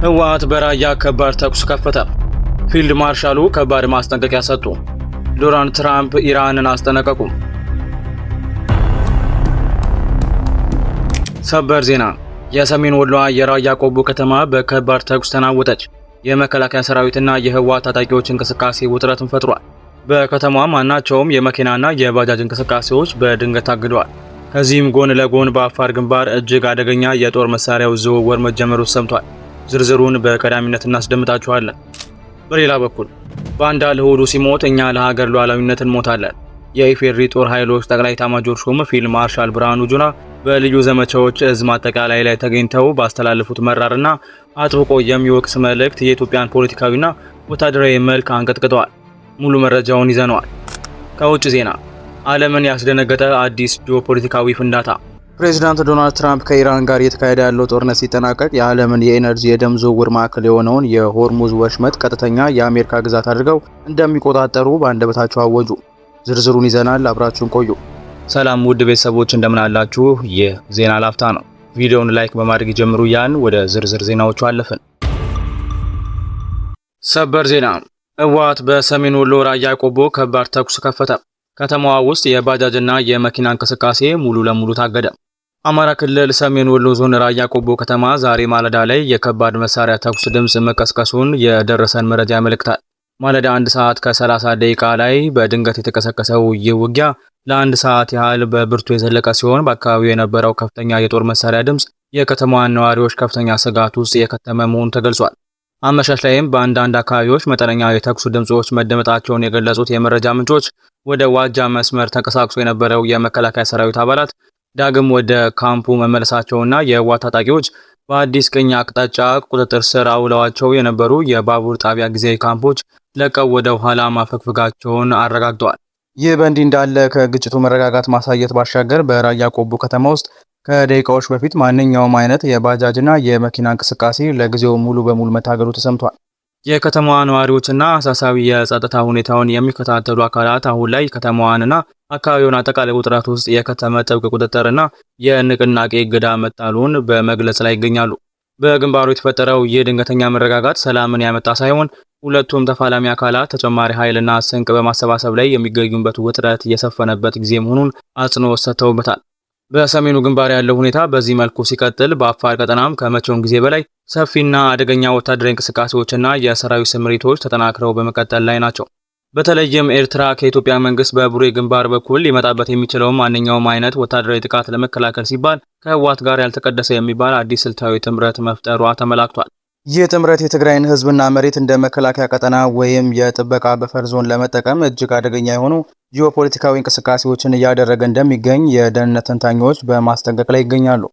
ህወሓት በራያ ከባድ ተኩስ ከፈተ። ፊልድ ማርሻሉ ከባድ ማስጠንቀቂያ ሰጡ። ዶናልድ ትራምፕ ኢራንን አስጠነቀቁ። ሰበር ዜና። የሰሜን ወሎዋ የራያ ቆቦ ከተማ በከባድ ተኩስ ተናወጠች። የመከላከያ ሰራዊትና የህወሓት ታጣቂዎች እንቅስቃሴ ውጥረትን ፈጥሯል። በከተማዋ ማናቸውም የመኪናና የባጃጅ እንቅስቃሴዎች በድንገት ታግደዋል። ከዚህም ጎን ለጎን በአፋር ግንባር እጅግ አደገኛ የጦር መሳሪያው ዝውውር መጀመሩ ሰምቷል። ዝርዝሩን በቀዳሚነት እናስደምጣችኋለን። በሌላ በኩል ባንዳ ለሆዱ ሲሞት እኛ ለሀገር ሉዓላዊነት እንሞታለን። የኢፌዴሪ ጦር ኃይሎች ጠቅላይ ኤታማዦር ሹም ፊልድ ማርሻል ብርሃኑ ጁላ በልዩ ዘመቻዎች እዝ ማጠቃላይ ላይ ተገኝተው ባስተላለፉት መራርና አጥብቆ የሚወቅስ መልእክት የኢትዮጵያን ፖለቲካዊና ወታደራዊ መልክ አንቀጥቅጠዋል። ሙሉ መረጃውን ይዘነዋል። ከውጭ ዜና ዓለምን ያስደነገጠ አዲስ ጂኦፖለቲካዊ ፍንዳታ። ፕሬዚዳንት ዶናልድ ትራምፕ ከኢራን ጋር እየተካሄደ ያለው ጦርነት ሲጠናቀቅ የዓለምን የኤነርጂ የደም ዝውውር ማዕከል የሆነውን የሆርሙዝ ወሽመጥ ቀጥተኛ የአሜሪካ ግዛት አድርገው እንደሚቆጣጠሩ በአንደበታቸው አወጁ። ዝርዝሩን ይዘናል። አብራችሁን ቆዩ። ሰላም ውድ ቤተሰቦች እንደምን አላችሁ? ይህ ዜና ላፍታ ነው። ቪዲዮውን ላይክ በማድረግ ይጀምሩ። ወደ ዝርዝር ዜናዎቹ አለፍን። ሰበር ዜና። ህወሓት በሰሜን ወሎ ራያ ቆቦ ከባድ ተኩስ ከፈተ። ከተማዋ ውስጥ የባጃጅና የመኪና እንቅስቃሴ ሙሉ ለሙሉ ታገደ። አማራ ክልል ሰሜን ወሎ ዞን ራያ ቆቦ ከተማ ዛሬ ማለዳ ላይ የከባድ መሳሪያ ተኩስ ድምጽ መቀስቀሱን የደረሰን መረጃ ያመለክታል። ማለዳ 1 ሰዓት ከ30 ደቂቃ ላይ በድንገት የተቀሰቀሰው ይህ ውጊያ ለ1 ሰዓት ያህል በብርቱ የዘለቀ ሲሆን በአካባቢው የነበረው ከፍተኛ የጦር መሳሪያ ድምጽ የከተማዋን ነዋሪዎች ከፍተኛ ስጋት ውስጥ የከተመ መሆኑ ተገልጿል። አመሻሽ ላይም በአንዳንድ አካባቢዎች መጠነኛ የተኩስ ድምጾች መደመጣቸውን የገለጹት የመረጃ ምንጮች ወደ ዋጃ መስመር ተንቀሳቅሶ የነበረው የመከላከያ ሰራዊት አባላት ዳግም ወደ ካምፑ መመለሳቸውና የህወሓት ታጣቂዎች በአዲስ ቅኝ አቅጣጫ ቁጥጥር ስር አውለዋቸው የነበሩ የባቡር ጣቢያ ጊዜያዊ ካምፖች ለቀው ወደ ኋላ ማፈግፈጋቸውን አረጋግጠዋል። ይህ በእንዲህ እንዳለ ከግጭቱ መረጋጋት ማሳየት ባሻገር በራያ ቆቦ ከተማ ውስጥ ከደቂቃዎች በፊት ማንኛውም አይነት የባጃጅና የመኪና እንቅስቃሴ ለጊዜው ሙሉ በሙሉ መታገዱ ተሰምቷል። የከተማዋ ነዋሪዎችና አሳሳቢ የጸጥታ ሁኔታውን የሚከታተሉ አካላት አሁን ላይ ከተማዋንና አካባቢውን አጠቃላይ ውጥረት ውስጥ የከተመ ጥብቅ ቁጥጥርና የንቅናቄ እገዳ መጣሉን በመግለጽ ላይ ይገኛሉ። በግንባሩ የተፈጠረው ይህ ድንገተኛ መረጋጋት ሰላምን ያመጣ ሳይሆን ሁለቱም ተፋላሚ አካላት ተጨማሪ ኃይልና ስንቅ በማሰባሰብ ላይ የሚገኙበት ውጥረት የሰፈነበት ጊዜ መሆኑን አጽንኦት ሰጥተውበታል። በሰሜኑ ግንባር ያለው ሁኔታ በዚህ መልኩ ሲቀጥል በአፋር ቀጠናም ከመቼውም ጊዜ በላይ ሰፊና አደገኛ ወታደራዊ እንቅስቃሴዎችና የሰራዊት ስምሪቶች ተጠናክረው በመቀጠል ላይ ናቸው። በተለይም ኤርትራ ከኢትዮጵያ መንግስት በቡሬ ግንባር በኩል ሊመጣበት የሚችለውም ማንኛውም አይነት ወታደራዊ ጥቃት ለመከላከል ሲባል ከህወሓት ጋር ያልተቀደሰ የሚባል አዲስ ስልታዊ ጥምረት መፍጠሯ ተመላክቷል። ይህ ጥምረት የትግራይን ህዝብና መሬት እንደ መከላከያ ቀጠና ወይም የጥበቃ በፈር ዞን ለመጠቀም እጅግ አደገኛ የሆኑ ጂኦፖለቲካዊ እንቅስቃሴዎችን እያደረገ እንደሚገኝ የደህንነት ተንታኞች በማስጠንቀቅ ላይ ይገኛሉ።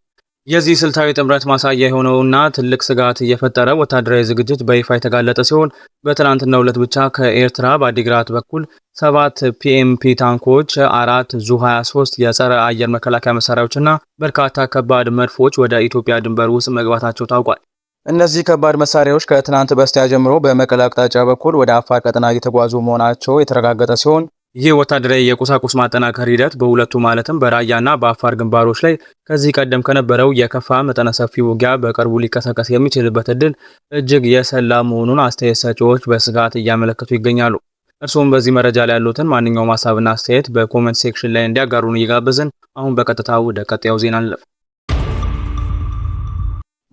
የዚህ ስልታዊ ጥምረት ማሳያ የሆነውና ትልቅ ስጋት የፈጠረ ወታደራዊ ዝግጅት በይፋ የተጋለጠ ሲሆን በትናንትናው ዕለት ብቻ ከኤርትራ በአዲግራት በኩል 7 ፒኤምፒ ታንኮች፣ 4 ዙ-23 የጸረ አየር መከላከያ መሳሪያዎችና በርካታ ከባድ መድፎች ወደ ኢትዮጵያ ድንበር ውስጥ መግባታቸው ታውቋል። እነዚህ ከባድ መሳሪያዎች ከትናንት በስቲያ ጀምሮ በመቀለ አቅጣጫ በኩል ወደ አፋር ቀጠና እየተጓዙ መሆናቸው የተረጋገጠ ሲሆን ይህ ወታደራዊ የቁሳቁስ ማጠናከር ሂደት በሁለቱ ማለትም በራያና በአፋር ግንባሮች ላይ ከዚህ ቀደም ከነበረው የከፋ መጠነ ሰፊ ውጊያ በቅርቡ ሊቀሰቀስ የሚችልበት እድል እጅግ የሰላ መሆኑን አስተያየት ሰጪዎች በስጋት እያመለከቱ ይገኛሉ። እርስዎም በዚህ መረጃ ላይ ያሉትን ማንኛውም ሀሳብና አስተያየት በኮሜንት ሴክሽን ላይ እንዲያጋሩን እየጋበዝን አሁን በቀጥታ ወደ ቀጣዩ ዜና እንለፍ።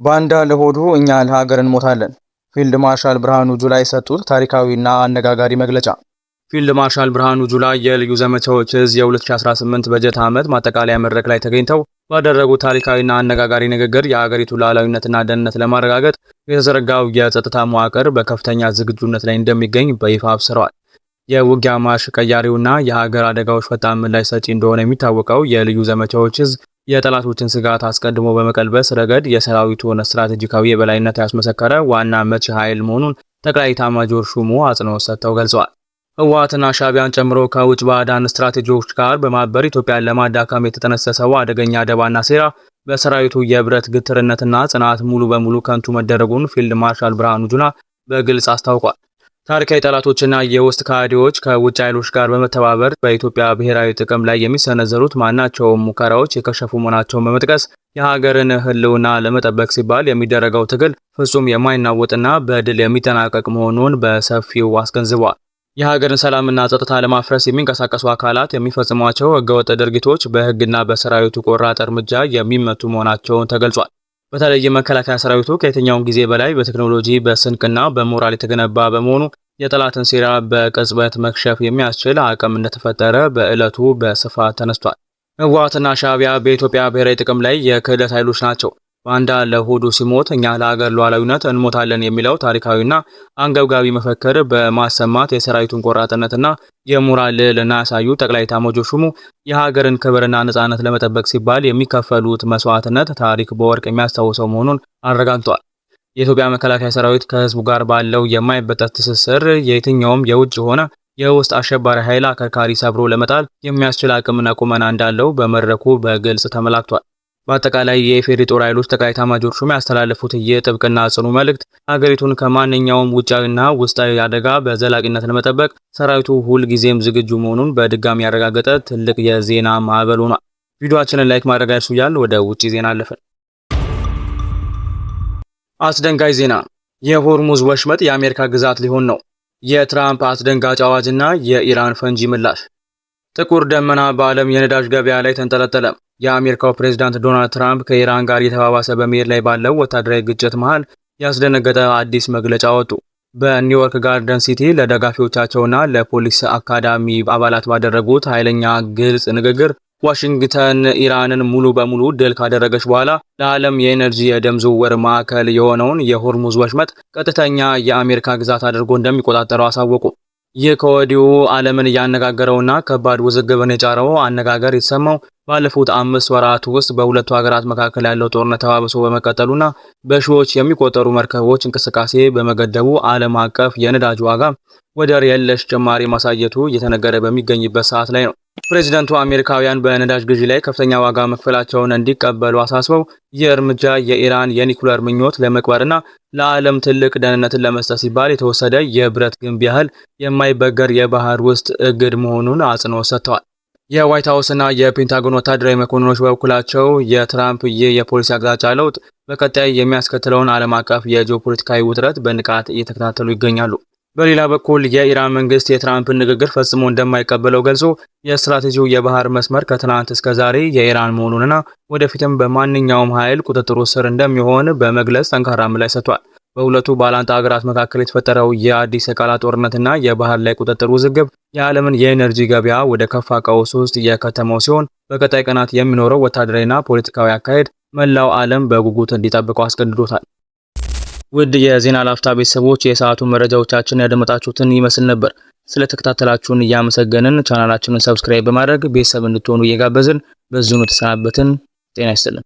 ባንዳ ለሆዱ እኛ ለሀገር እንሞታለን። ፊልድ ማርሻል ብርሃኑ ጁላ የሰጡት ታሪካዊና አነጋጋሪ መግለጫ። ፊልድ ማርሻል ብርሃኑ ጁላ የልዩ ዘመቻዎች እዝ የ2018 በጀት ዓመት ማጠቃለያ መድረክ ላይ ተገኝተው ባደረጉት ታሪካዊና አነጋጋሪ ንግግር የሀገሪቱ ሉዓላዊነትና ደህንነት ለማረጋገጥ የተዘረጋው የጸጥታ መዋቅር በከፍተኛ ዝግጁነት ላይ እንደሚገኝ በይፋ አብስረዋል። የውጊያ ማርሽ ቀያሪውና የሀገር አደጋዎች ፈጣን ምላሽ ሰጪ እንደሆነ የሚታወቀው የልዩ ዘመቻዎች እዝ የጠላቶችን ስጋት አስቀድሞ በመቀልበስ ረገድ የሰራዊቱን ስትራቴጂካዊ የበላይነት ያስመሰከረ ዋና መቺ ኃይል መሆኑን ጠቅላይ ኤታማዦር ሹሙ አጽንኦት ሰጥተው ገልጸዋል። ህወሓትና ሻዕቢያን ጨምሮ ከውጭ ባዕዳን ስትራቴጂዎች ጋር በማበር ኢትዮጵያን ለማዳከም የተጠነሰሰው አደገኛ ደባና ሴራ በሰራዊቱ የብረት ግትርነትና ጽናት ሙሉ በሙሉ ከንቱ መደረጉን ፊልድ ማርሻል ብርሃኑ ጁላ በግልጽ አስታውቋል። ታሪካዊ ጠላቶችና የውስጥ ካድሬዎች ከውጭ ኃይሎች ጋር በመተባበር በኢትዮጵያ ብሔራዊ ጥቅም ላይ የሚሰነዘሩት ማናቸውም ሙከራዎች የከሸፉ መሆናቸውን በመጥቀስ የሀገርን ሕልውና ለመጠበቅ ሲባል የሚደረገው ትግል ፍጹም የማይናወጥና በድል የሚጠናቀቅ መሆኑን በሰፊው አስገንዝበዋል። የሀገርን ሰላምና ጸጥታ ለማፍረስ የሚንቀሳቀሱ አካላት የሚፈጽሟቸው ህገወጥ ድርጊቶች በህግና በሰራዊቱ ቆራጥ እርምጃ የሚመቱ መሆናቸውን ተገልጿል። በተለይም መከላከያ ሰራዊቱ ከየትኛውም ጊዜ በላይ በቴክኖሎጂ በስንቅና በሞራል የተገነባ በመሆኑ የጠላትን ሴራ በቅጽበት መክሸፍ የሚያስችል አቅም እንደተፈጠረ በዕለቱ በስፋት ተነስቷል። ህወሓትና ሻዕቢያ በኢትዮጵያ ብሔራዊ ጥቅም ላይ የክህደት ኃይሎች ናቸው። ባንዳ ለሆዱ ሲሞት እኛ ለሀገር ሉዓላዊነት እንሞታለን የሚለው ታሪካዊና አንገብጋቢ መፈክር በማሰማት የሰራዊቱን ቆራጥነትና የሞራል ልዕልና ያሳዩ ጠቅላይ ኤታማዦር ሹሙ የሀገርን ክብርና ነጻነት ለመጠበቅ ሲባል የሚከፈሉት መስዋዕትነት ታሪክ በወርቅ የሚያስታውሰው መሆኑን አረጋግጧል። የኢትዮጵያ መከላከያ ሰራዊት ከህዝቡ ጋር ባለው የማይበጠስ ትስስር የትኛውም የውጭ ሆነ የውስጥ አሸባሪ ኃይል አከርካሪ ሰብሮ ለመጣል የሚያስችል አቅምና ቁመና እንዳለው በመድረኩ በግልጽ ተመላክቷል። በአጠቃላይ የኢፌዴሪ ጦር ኃይሎች ጠቅላይ ኤታማዦር ሹም ያስተላለፉት የጥብቅና ጽኑ መልእክት ሀገሪቱን ከማንኛውም ውጫዊና ውስጣዊ አደጋ በዘላቂነት ለመጠበቅ ሰራዊቱ ሁልጊዜም ዝግጁ መሆኑን በድጋሚ ያረጋገጠ ትልቅ የዜና ማዕበል ሆኗል። ቪዲዮአችንን ላይክ ማድረግ አይርሱ። ወደ ውጪ ዜና አለፈን። አስደንጋጭ ዜና! የሆርሙዝ ወሽመጥ የአሜሪካ ግዛት ሊሆን ነው። የትራምፕ አስደንጋጭ አዋጅና የኢራን ፈንጂ ምላሽ። ጥቁር ደመና በዓለም የነዳጅ ገበያ ላይ ተንጠለጠለ። የአሜሪካው ፕሬዝዳንት ዶናልድ ትራምፕ ከኢራን ጋር እየተባባሰ በመሄድ ላይ ባለው ወታደራዊ ግጭት መሃል ያስደነገጠ አዲስ መግለጫ ወጡ። በኒውዮርክ ጋርደን ሲቲ ለደጋፊዎቻቸውና ለፖሊስ አካዳሚ አባላት ባደረጉት ኃይለኛ ግልጽ ንግግር ዋሽንግተን ኢራንን ሙሉ በሙሉ ድል ካደረገች በኋላ ለዓለም የኤነርጂ የደም ዝውውር ማዕከል የሆነውን የሆርሙዝ ወሽመጥ ቀጥተኛ የአሜሪካ ግዛት አድርጎ እንደሚቆጣጠረው አሳወቁ። ይህ ከወዲሁ ዓለምን እያነጋገረውና ከባድ ውዝግብን የጫረው አነጋገር የተሰማው ባለፉት 5 ወራት ውስጥ በሁለቱ ሀገራት መካከል ያለው ጦርነት ተባብሶ በመቀጠሉና በሺዎች የሚቆጠሩ መርከቦች እንቅስቃሴ በመገደቡ ዓለም አቀፍ የነዳጅ ዋጋ ወደር የለሽ ጭማሪ ማሳየቱ እየተነገረ በሚገኝበት ሰዓት ላይ ነው። ፕሬዚዳንቱ አሜሪካውያን በነዳጅ ግዢ ላይ ከፍተኛ ዋጋ መክፈላቸውን እንዲቀበሉ አሳስበው ይህ እርምጃ የኢራን የኒኩለር ምኞት ለመቅበርና ለዓለም ትልቅ ደህንነትን ለመስጠት ሲባል የተወሰደ የብረት ግንብ ያህል የማይበገር የባህር ውስጥ እግድ መሆኑን አጽንኦት ሰጥተዋል። የዋይት ሀውስና የፔንታጎን ወታደራዊ መኮንኖች በበኩላቸው የትራምፕ ይህ የፖሊሲ አቅጣጫ ለውጥ በቀጣይ የሚያስከትለውን ዓለም አቀፍ የጂኦፖለቲካዊ ውጥረት በንቃት እየተከታተሉ ይገኛሉ። በሌላ በኩል የኢራን መንግስት የትራምፕን ንግግር ፈጽሞ እንደማይቀበለው ገልጾ የስትራቴጂው የባህር መስመር ከትናንት እስከ ዛሬ የኢራን መሆኑንና ወደፊትም በማንኛውም ኃይል ቁጥጥሩ ስር እንደሚሆን በመግለጽ ጠንካራ ምላሽ ሰጥቷል። በሁለቱ ባላንጣ ሀገራት መካከል የተፈጠረው የአዲስ የቃላት ጦርነትና የባህር ላይ ቁጥጥር ውዝግብ የዓለምን የኤነርጂ ገበያ ወደ ከፋ ቀውስ ውስጥ እየከተመው ሲሆን በቀጣይ ቀናት የሚኖረው ወታደራዊና ፖለቲካዊ አካሄድ መላው ዓለም በጉጉት እንዲጠብቀው አስገድዶታል። ውድ የዜና ላፍታ ቤተሰቦች የሰዓቱ መረጃዎቻችን ያደመጣችሁትን ይመስል ነበር። ስለተከታተላችሁን እያመሰገንን ቻናላችንን ሰብስክራይብ በማድረግ ቤተሰብ እንድትሆኑ እየጋበዝን በዚሁ ተሰናበትን። ጤና ይስጥልን።